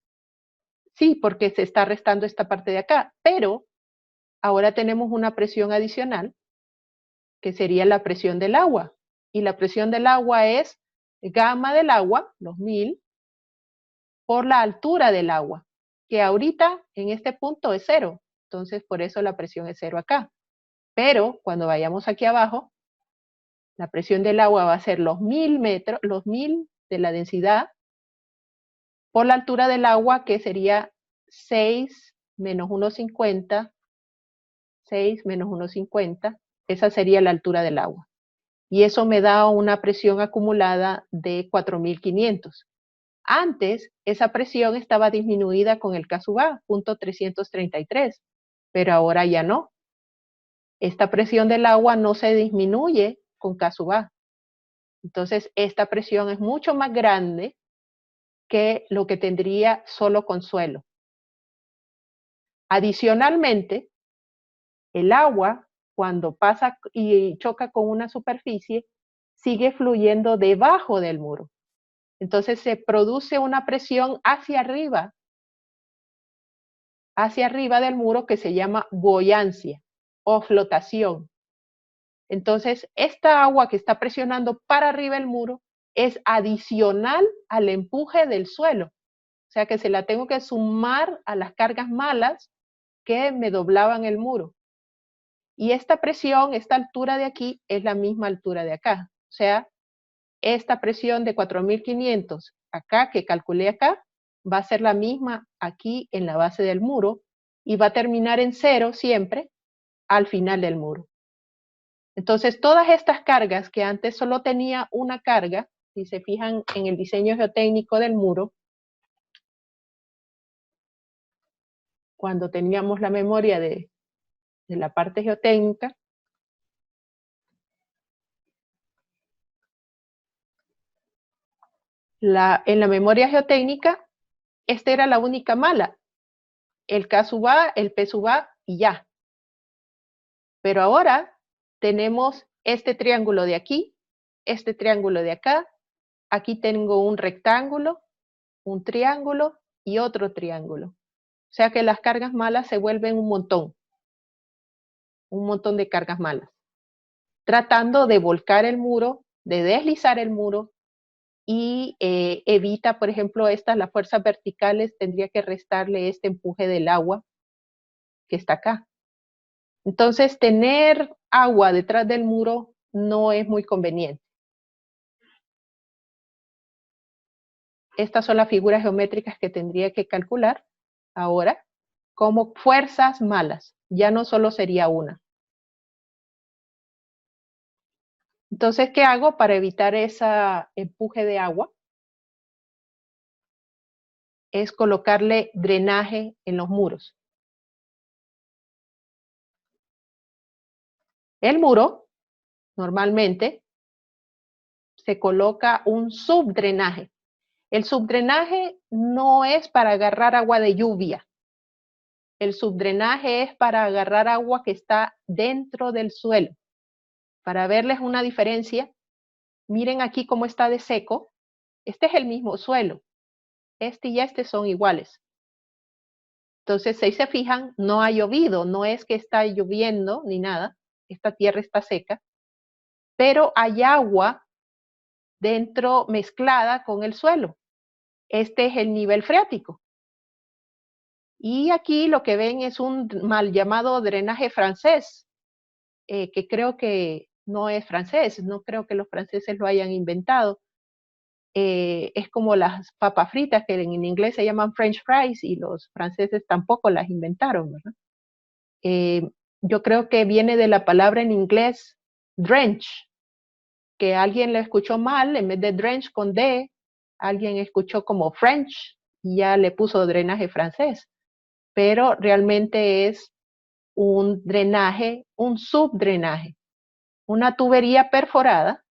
Sí, porque se está restando esta parte de acá, pero ahora tenemos una presión adicional, que sería la presión del agua. Y la presión del agua es gamma del agua, los 1000, por la altura del agua, que ahorita en este punto es 0. Entonces, por eso la presión es 0 acá. Pero cuando vayamos aquí abajo, la presión del agua va a ser los 1000 metros, los 1000 de la densidad, por la altura del agua, que sería 6 menos 1,50, 6 menos 1,50, esa sería la altura del agua. Y eso me da una presión acumulada de 4.500. Antes, esa presión estaba disminuida con el Kasubah, punto 333, pero ahora ya no. Esta presión del agua no se disminuye con Kasubah. Entonces, esta presión es mucho más grande que lo que tendría solo con suelo. Adicionalmente, el agua, cuando pasa y choca con una superficie, sigue fluyendo debajo del muro. Entonces se produce una presión hacia arriba del muro que se llama buoyancia o flotación. Entonces, esta agua que está presionando para arriba el muro es adicional al empuje del suelo. O sea que se la tengo que sumar a las cargas malas que me doblaban el muro. Y esta presión, esta altura de aquí, es la misma altura de acá. O sea, esta presión de 4.500 acá, que calculé acá, va a ser la misma aquí en la base del muro y va a terminar en 0 siempre al final del muro. Entonces, todas estas cargas que antes solo tenía una carga, si se fijan en el diseño geotécnico del muro, cuando teníamos la memoria de la parte geotécnica, en la memoria geotécnica, esta era la única mala, el Kasubah, el Pesubah y ya. Pero ahora tenemos este triángulo de aquí, este triángulo de acá, aquí tengo un rectángulo, un triángulo y otro triángulo. O sea que las cargas malas se vuelven un montón de cargas malas. Tratando de volcar el muro, de deslizar el muro y evita, por ejemplo, las fuerzas verticales, tendría que restarle este empuje del agua que está acá. Entonces, tener agua detrás del muro no es muy conveniente. Estas son las figuras geométricas que tendría que calcular ahora como fuerzas malas. Ya no solo sería una. Entonces, ¿qué hago para evitar ese empuje de agua? Es colocarle drenaje en los muros. El muro, normalmente, se coloca un subdrenaje. El subdrenaje no es para agarrar agua de lluvia. El subdrenaje es para agarrar agua que está dentro del suelo. Para verles una diferencia, miren aquí cómo está de seco. Este es el mismo suelo. Este y este son iguales. Entonces, si se fijan, no ha llovido, no es que está lloviendo ni nada. Esta tierra está seca, pero hay agua dentro mezclada con el suelo. Este es el nivel freático. Y aquí lo que ven es un mal llamado drenaje francés, que creo que no es francés, no creo que los franceses lo hayan inventado. Es como las papas fritas que en inglés se llaman French fries y los franceses tampoco las inventaron, ¿verdad? Yo creo que viene de la palabra en inglés drench, que alguien lo escuchó mal, en vez de drench con D, alguien escuchó como French y ya le puso drenaje francés. Pero realmente es un drenaje, un subdrenaje, una tubería perforada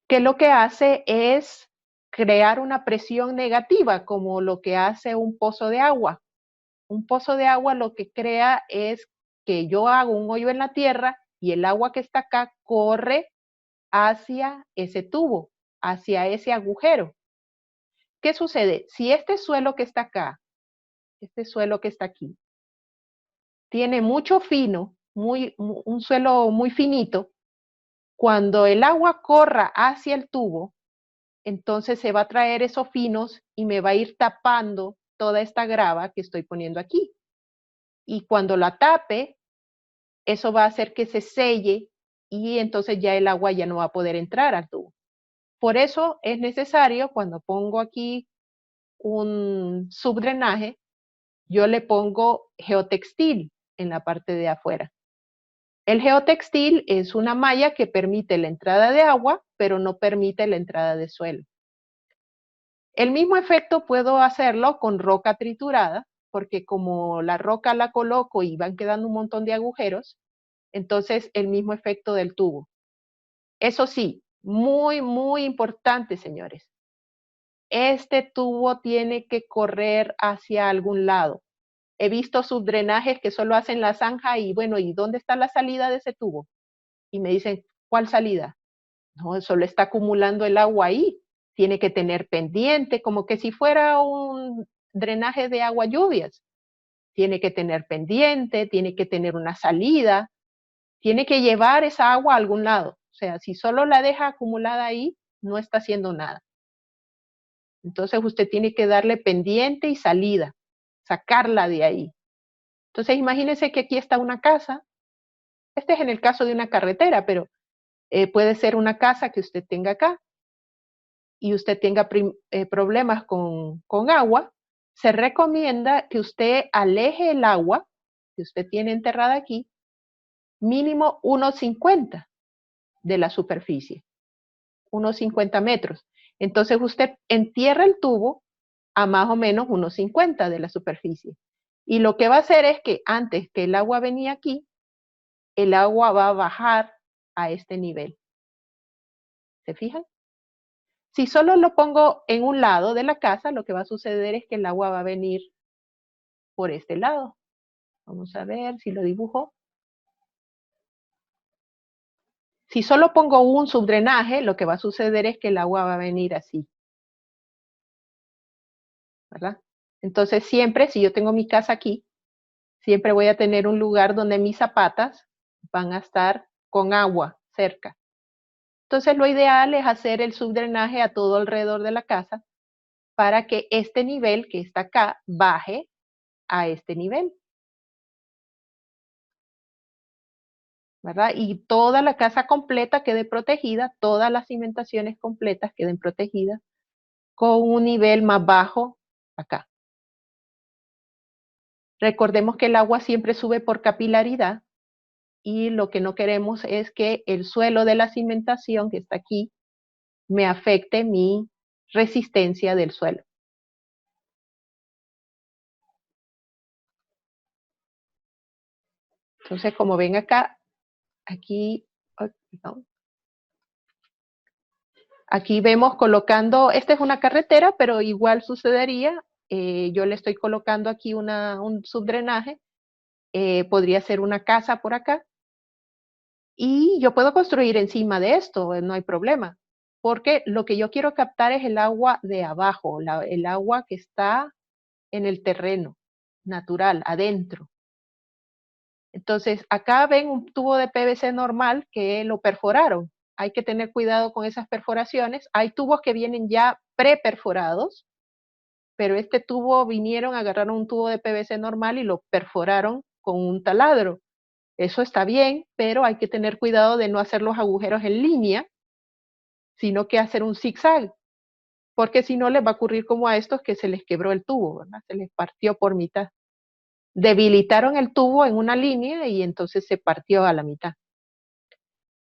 que lo que hace es crear una presión negativa, como lo que hace un pozo de agua. Un pozo de agua lo que crea es que yo hago un hoyo en la tierra y el agua que está acá corre hacia ese tubo, hacia ese agujero. ¿Qué sucede? Si este suelo que está acá, este suelo que está aquí, tiene mucho fino, un suelo muy finito, cuando el agua corra hacia el tubo, entonces se va a traer esos finos y me va a ir tapando toda esta grava que estoy poniendo aquí. Y cuando la tape, eso va a hacer que se selle y entonces ya el agua ya no va a poder entrar al tubo. Por eso es necesario, cuando pongo aquí un subdrenaje, yo le pongo geotextil en la parte de afuera. El geotextil es una malla que permite la entrada de agua, pero no permite la entrada de suelo. El mismo efecto puedo hacerlo con roca triturada, porque como la roca la coloco y van quedando un montón de agujeros, entonces el mismo efecto del tubo. Eso sí, muy, muy importante, señores. Este tubo tiene que correr hacia algún lado. He visto subdrenajes que solo hacen la zanja y bueno, ¿y dónde está la salida de ese tubo? Y me dicen, ¿cuál salida? No, solo está acumulando el agua ahí. Tiene que tener pendiente, como que si fuera un drenaje de agua lluvias. Tiene que tener pendiente, tiene que tener una salida, tiene que llevar esa agua a algún lado. O sea, si solo la deja acumulada ahí, no está haciendo nada. Entonces usted tiene que darle pendiente y salida, sacarla de ahí. Entonces imagínense que aquí está una casa. Este es en el caso de una carretera, pero puede ser una casa que usted tenga acá y usted tenga problemas con agua. Se recomienda que usted aleje el agua que usted tiene enterrada aquí, mínimo 1,50 de la superficie, unos 50 metros. Entonces usted entierra el tubo a más o menos unos 50 de la superficie. Y lo que va a hacer es que antes que el agua venía aquí, el agua va a bajar a este nivel. ¿Se fijan? Si solo lo pongo en un lado de la casa, lo que va a suceder es que el agua va a venir por este lado. Vamos a ver si lo dibujo. Si solo pongo un subdrenaje, lo que va a suceder es que el agua va a venir así. ¿Verdad? Entonces siempre, si yo tengo mi casa aquí, siempre voy a tener un lugar donde mis zapatas van a estar con agua cerca. Entonces lo ideal es hacer el subdrenaje a todo alrededor de la casa para que este nivel que está acá baje a este nivel. ¿Verdad? Y toda la casa completa quede protegida, todas las cimentaciones completas queden protegidas con un nivel más bajo acá. Recordemos que el agua siempre sube por capilaridad y lo que no queremos es que el suelo de la cimentación que está aquí me afecte mi resistencia del suelo. Entonces, como ven acá, aquí, aquí vemos colocando, esta es una carretera, pero igual sucedería, yo le estoy colocando aquí un subdrenaje, podría ser una casa por acá, y yo puedo construir encima de esto, no hay problema, porque lo que yo quiero captar es el agua de abajo, el agua que está en el terreno natural, adentro. Entonces, acá ven un tubo de PVC normal que lo perforaron. Hay que tener cuidado con esas perforaciones. Hay tubos que vienen ya preperforados, pero este tubo vinieron, agarraron un tubo de PVC normal y lo perforaron con un taladro. Eso está bien, pero hay que tener cuidado de no hacer los agujeros en línea, sino que hacer un zigzag, porque si no les va a ocurrir como a estos que se les quebró el tubo, ¿verdad? Se les partió por mitad. Debilitaron el tubo en una línea y entonces se partió a la mitad.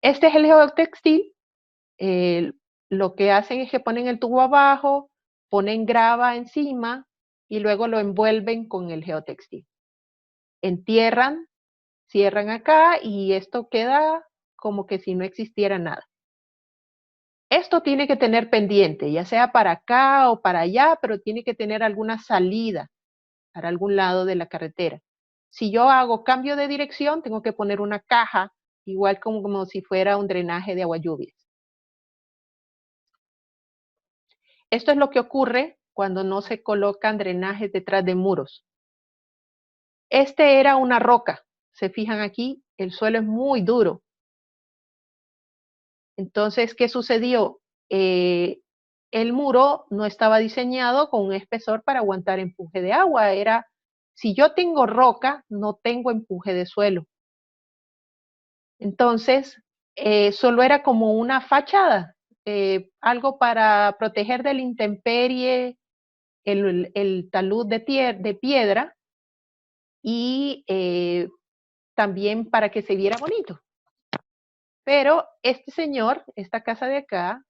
Este es el geotextil. Eh, lo que hacen es que ponen el tubo abajo, ponen grava encima y luego lo envuelven con el geotextil. Entierran, cierran acá y esto queda como que si no existiera nada. Esto tiene que tener pendiente, ya sea para acá o para allá, pero tiene que tener alguna salida para algún lado de la carretera. Si yo hago cambio de dirección, tengo que poner una caja, igual como si fuera un drenaje de agua lluvias. Esto es lo que ocurre cuando no se colocan drenajes detrás de muros. Este era una roca. Se fijan aquí, el suelo es muy duro. Entonces, ¿qué sucedió? El muro no estaba diseñado con un espesor para aguantar empuje de agua. Si yo tengo roca, no tengo empuje de suelo. Entonces, solo era como una fachada, algo para proteger de la intemperie el talud de piedra y también para que se viera bonito. Pero este señor, esta casa de acá,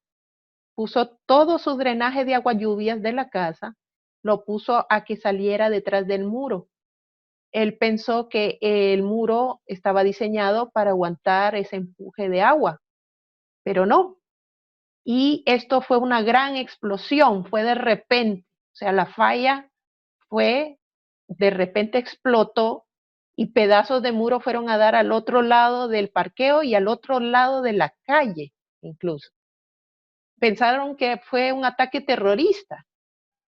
puso todo su drenaje de agua lluvias de la casa, lo puso a que saliera detrás del muro. Él pensó que el muro estaba diseñado para aguantar ese empuje de agua, pero no. Y esto fue una gran explosión, fue de repente, o sea, la falla fue, de repente explotó y pedazos de muro fueron a dar al otro lado del parqueo y al otro lado de la calle, incluso. Pensaron que fue un ataque terrorista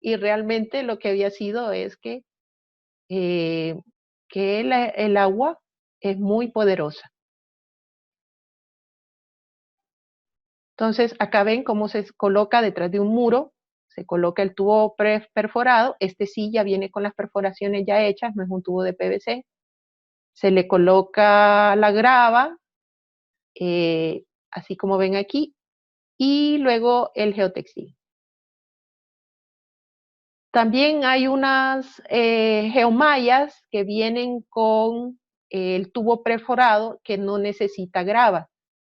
y realmente lo que había sido es eh, que el agua es muy poderosa. Entonces, acá ven cómo se coloca detrás de un muro, se coloca el tubo perforado, este sí ya viene con las perforaciones ya hechas, no es un tubo de PVC, se le coloca la grava, así como ven aquí, y luego el geotextil. También hay unas geomallas que vienen con el tubo perforado que no necesita grava.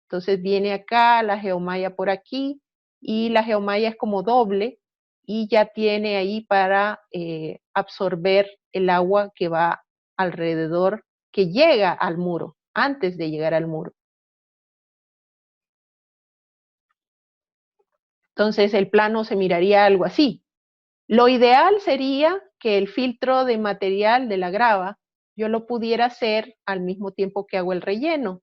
Entonces viene acá la geomalla por aquí y la geomalla es como doble y ya tiene ahí para absorber el agua que va alrededor, que llega al muro, antes de llegar al muro. Entonces el plano se miraría algo así. Lo ideal sería que el filtro de material de la grava yo lo pudiera hacer al mismo tiempo que hago el relleno.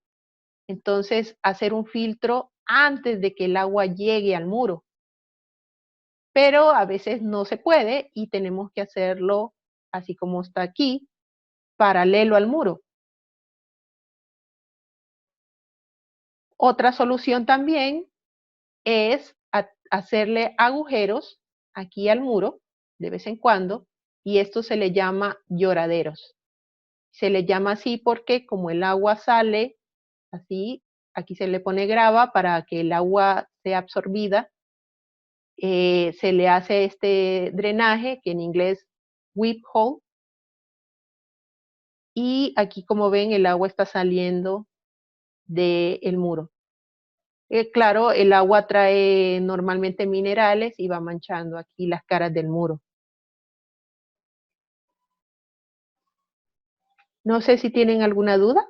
Entonces, hacer un filtro antes de que el agua llegue al muro. Pero a veces no se puede y tenemos que hacerlo así como está aquí, paralelo al muro. Otra solución también es hacerle agujeros aquí al muro de vez en cuando y esto se le llama lloraderos. Se le llama así porque como el agua sale así, aquí se le pone grava para que el agua sea absorbida, se le hace este drenaje que en inglés weep hole y aquí como ven el agua está saliendo del muro. Claro, el agua trae normalmente minerales y va manchando aquí las caras del muro. No sé si tienen alguna duda.